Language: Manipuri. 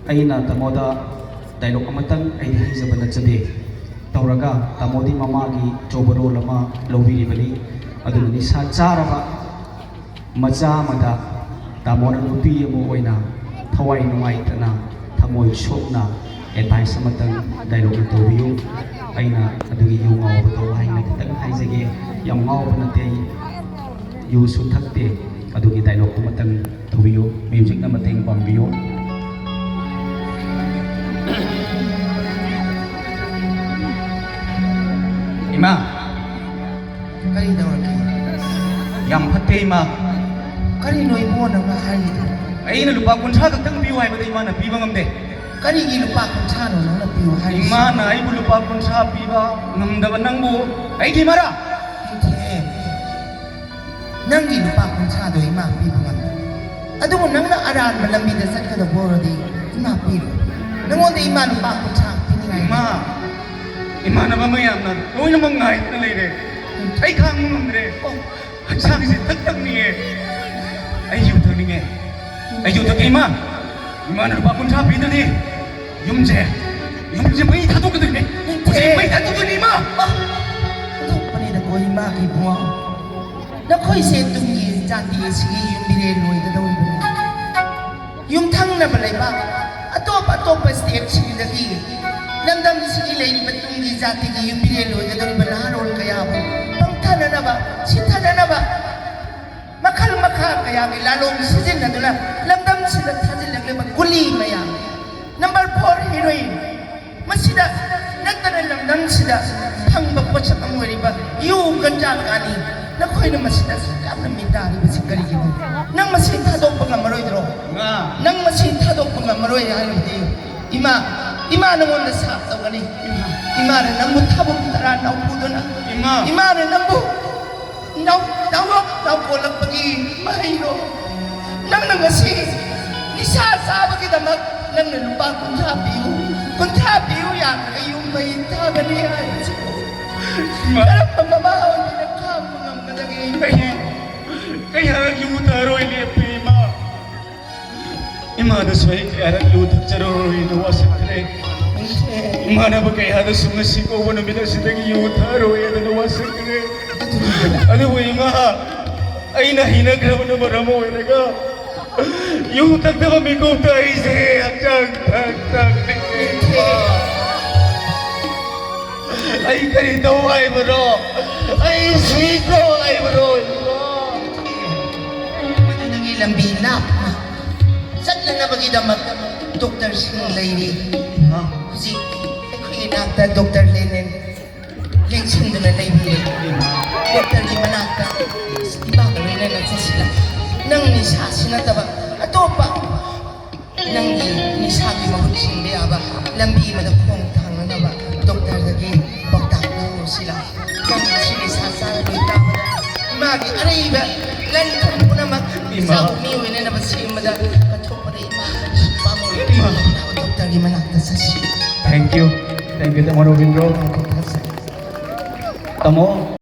ꯑꯩꯅ ꯇꯥꯃꯣꯗ ꯗꯥꯏꯂꯣꯛ ꯑꯃꯇꯪ ꯑꯩꯗꯤ ꯍꯩꯖꯕ ꯅꯠꯆꯗꯦ ꯇꯧꯔꯒ ꯇꯥꯃꯣꯗꯤ ꯃꯃꯥꯒꯤ ꯑꯆꯧꯕ ꯔꯣꯜ ꯑꯃ ꯂꯧꯕꯤꯔꯤꯕꯅꯤ ꯑꯗꯨꯅ ꯅꯤꯁꯥ ꯆꯥꯔꯕ ꯃꯆꯥ ꯑꯃꯗ ꯇꯥꯃꯣꯅ ꯅꯨꯄꯤ ꯑꯃ ꯑꯣꯏꯅ ꯊꯋꯥꯏ ꯅꯨꯡꯉꯥꯏꯇꯅ ꯊꯃꯣꯏ ꯁꯣꯛꯅ ꯑꯦꯗꯚꯥꯏꯁ ꯑꯃꯇꯪ ꯗꯥꯏꯂꯣꯛ ꯇꯧꯕꯤꯌꯨ ꯑꯩꯅ ꯑꯗꯨꯒꯤ ꯌꯨ ꯉꯥꯎꯕꯗꯣ ꯍꯥꯏꯅ ꯈꯤꯇꯪ ꯍꯥꯏꯖꯒꯦ ꯌꯥꯝ ꯉꯥꯎꯕ ꯅꯠꯇꯦ ꯑꯩ ꯌꯨꯁꯨ ꯊꯛꯇꯦ ꯑꯗꯨꯒꯤ ꯗꯥꯏꯂꯣꯛ ꯑꯃꯇꯪ ꯇꯧꯕꯤꯌꯨ ꯃ꯭ꯌꯨꯖꯤꯛꯅ ꯃꯇꯦꯡ ꯄꯥꯡꯕꯤꯌꯨ 이마 Kari dawaki yang pate ima Kari no ibo na nga hari ay na lupa kunsa kagtang biwa ay bada ima na biwa ngamde Kari gi lupa kung sano na piwa hari ima na ay lupa kunsa biwa ngamdaban nang bu ay di mara Hindi Nang gi lupa kung sano ima piwa ngamda Ado mo nang naaraan malamida sa kadaboro di ima piwa Nangonde ima lupa kung sano ima ima na mamayam na huwag na mangay na lere ay kang ngamdre sang si tagtag niye ay yutang niye ay yutang ima ima na lupa kunsa biwa di yumje may tato ka din may tato ka din ima Ito pa rin ako ima kay buwang Nakoy setong yi jati sige yung bireloy ka daw iba Yung tang na balay ba Atop stage sige lagi Lamdam sige lay batong yi jati ki yung bireloy ka daw iba naharol kaya mo Pangtana na ba? Sitana na ba? Makal kaya may lalong season na doon Lamdam sila tazil lang limang kuli maya Number 4 heroine Masida Nagtanan lamdam sila Pangbapot sa pangwari ba Yung ganda kani Nakoy na masida sa na mindari ba si Karigin Nang masintadong pangamaroy dro Nang masintadong pangamaroy alam di Ima nang wala sa ataw kani Ima na nang mutabong tara na upudo na Ima na nang bu Nawak ko lang pagi mahiro Nang nangasi Nisasaba kita mag Nang nalupa kung tabiyo yan Kayong may taga niya Pero pamamahaw niya nagkamang kaya yutaro ini ima ima na sway kaya lutak jaro ini wasit kre ima na ba kaya na sumasi ko wala mina sitang yutaro ini na wasit kre ano ba ima ay nahinag naman na maramo ay naga yutak na kami ko tayo siya tag ay ganito ay bro ay siko ay bro Ilang bilap Saan lang na bagida Dr. Singh Lady Kasi Ako yung inakta Dr. Lenin Lengsin doon na Lady Dr. Limanakta Diba gawin na nasa sila Nang nisa sinataba Ato pa Nang nisabi mahulising biyaba Lambi manakong tangan na ba Dr. Lagi Bagdak na ho sila Nang sinisasara doon tama na Magi aray ba Lantong ko naman Sa umiwi na nabasiyo mada Katong pa rin Pamoy Dr. Limanakta sa siya Thank you Tamo Robindro Tamo